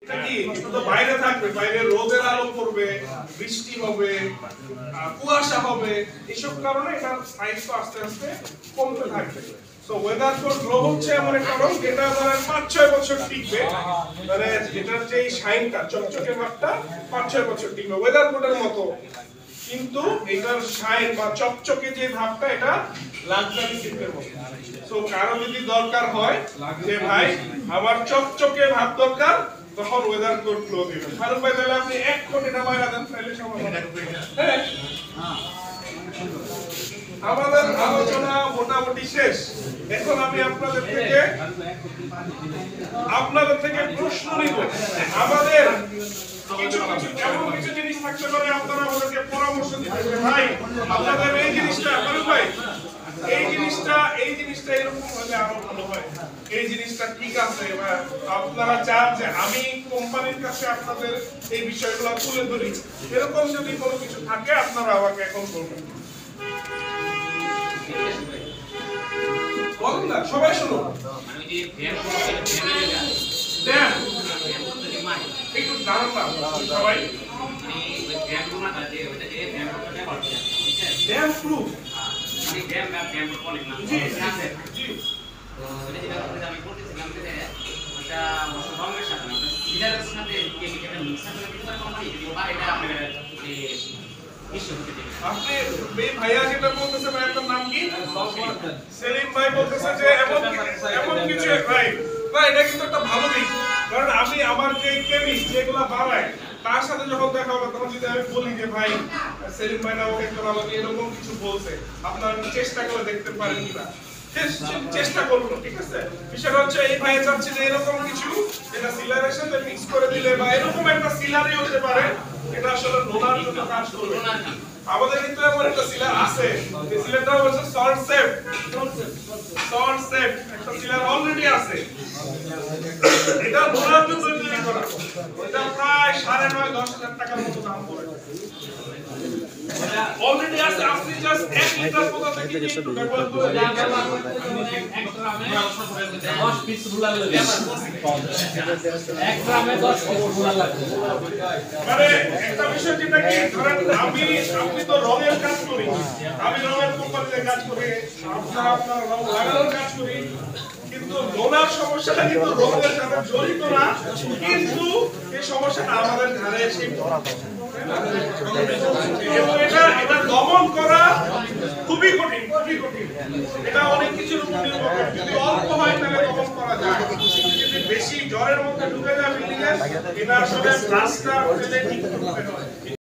এটা কি শুধু বাইরে থাকবে, বাইরে রোদের আলো পড়বে, বৃষ্টি হবে, কুয়াশা হবে, এসব কারণে এটার সাইজ তো আস্তে আস্তে কমতে থাকবে। সো ওয়েদার কোড গ্লো হচ্ছে এমন একটা রং যেটা ধরেন 5-6 বছর টিকবে, মানে এটার যে শাইনটা চকচকে ভাবটা 5-6 বছর টিকবে ওয়েদার কোডের মতো, কিন্তু এটার শাইন বা চকচকে যে ভাবটা এটা লাক্সারি সিল্কের মতো। সো কারো যদি দরকার হয় যে ভাই আমার চকচকে ভাব দরকার, তখন ওয়েদার কোড গ্লো দিবেন। ফারুক ভাই তাহলে আপনি 1 কোটি টাকা বাইরে দেন, তাহলে সমাধান। হ্যাঁ, আমাদের আলোচনা মোটামুটি শেষ। এখন আমি আপনাদের থেকে প্রশ্ন নিব। আমাদের কিছু এমন কিছু জিনিস থাকতে পারে আপনারা আমাদেরকে পরামর্শ দিতে পারেন, ভাই আপনাদের এই জিনিসটা, ফারুক ভাই এই জিনিসটা এরকম হলে আরো ভালো হয়, এই জিনিসটা ঠিক আছে, বা আপনারা চান যে আমি কোম্পানির কাছে আপনাদের এই বিষয়গুলো তুলে ধরি, এরকম যদি কোনো কিছু থাকে আপনারা আমাকে এখন বলবেন। বলুন না, সবাই শুনুন। একটু দাঁড়ান না সবাই। ড্যাম প্রুফ জি জি আমি বলতেছিলাম যে ওটা রঙের সাথে না, সিজারের সাথে কেমিক্যাল মিক্স করে দিতে পারে কোম্পানি, যদি বা এটা আপনাদের আপনি এই ভাইয়া যেটা বলতেছে, ভাইয়ার নাম কি? সেলিম ভাই বলতেছে যে এমন কিছু ভাই, এটা কিন্তু একটা ভালো দিক, কারণ আমি আমার যে কেমিস্ট যেগুলো বানায় তার সাথে যখন দেখা হবে তখন যদি আমি বলি যে ভাই সেলিম ভাই না ওকে আমাকে এরকম কিছু বলছে, আপনারা চেষ্টা করে দেখতে পারেন কিনা, চেষ্টা করবো, ঠিক আছে? বিষয়টা হচ্ছে এই ভাই চাচ্ছে যে এরকম কিছু এটা সিলারের সাথে মিক্স করে দিলে, বা এরকম একটা সিলারই হতে পারে এটা আসলে নোনার জন্য কাজ করবে। আমাদের কিন্তু এমন একটা সিলার আছে, এই সিলারটা হচ্ছে সল্ট সেফ একটা সিলার অলরেডি আছে, এটা নোনার জন্য তৈরি করা, এটা প্রায় 9.5-10,000 টাকার মতো দাম পড়ে। অলরেডি আছে, আপনি জাস্ট 1 লিটার কোথা থেকে একটু ব্যবহার করে 10 পিস রুলার লাগে, 1 গ্রামে 10 পিস রুলার লাগে। মানে একটা বিষয় যেটা কি, ধরেন আপনি তো রঙের কাজ করি, আমি রঙের কোম্পানিতে কাজ করি, আপনার রং লাগানোর কাজ করি, কিন্তু নোনার সমস্যাটা কিন্তু রঙের সাথে জড়িত না, কিন্তু এই সমস্যাটা আমাদের ঘরে এসে এটা দমন করা খুবই কঠিন। এটা অনেক কিছুর উপর নির্ভর করে, যদি অল্প হয় তাহলে দমন করা যায়, যদি বেশি জ্বরের মধ্যে ঢুকে যায় বিল্ডিং এ, এটা আসলে প্লাস্টার ফেলে ঠিক করতে হয়।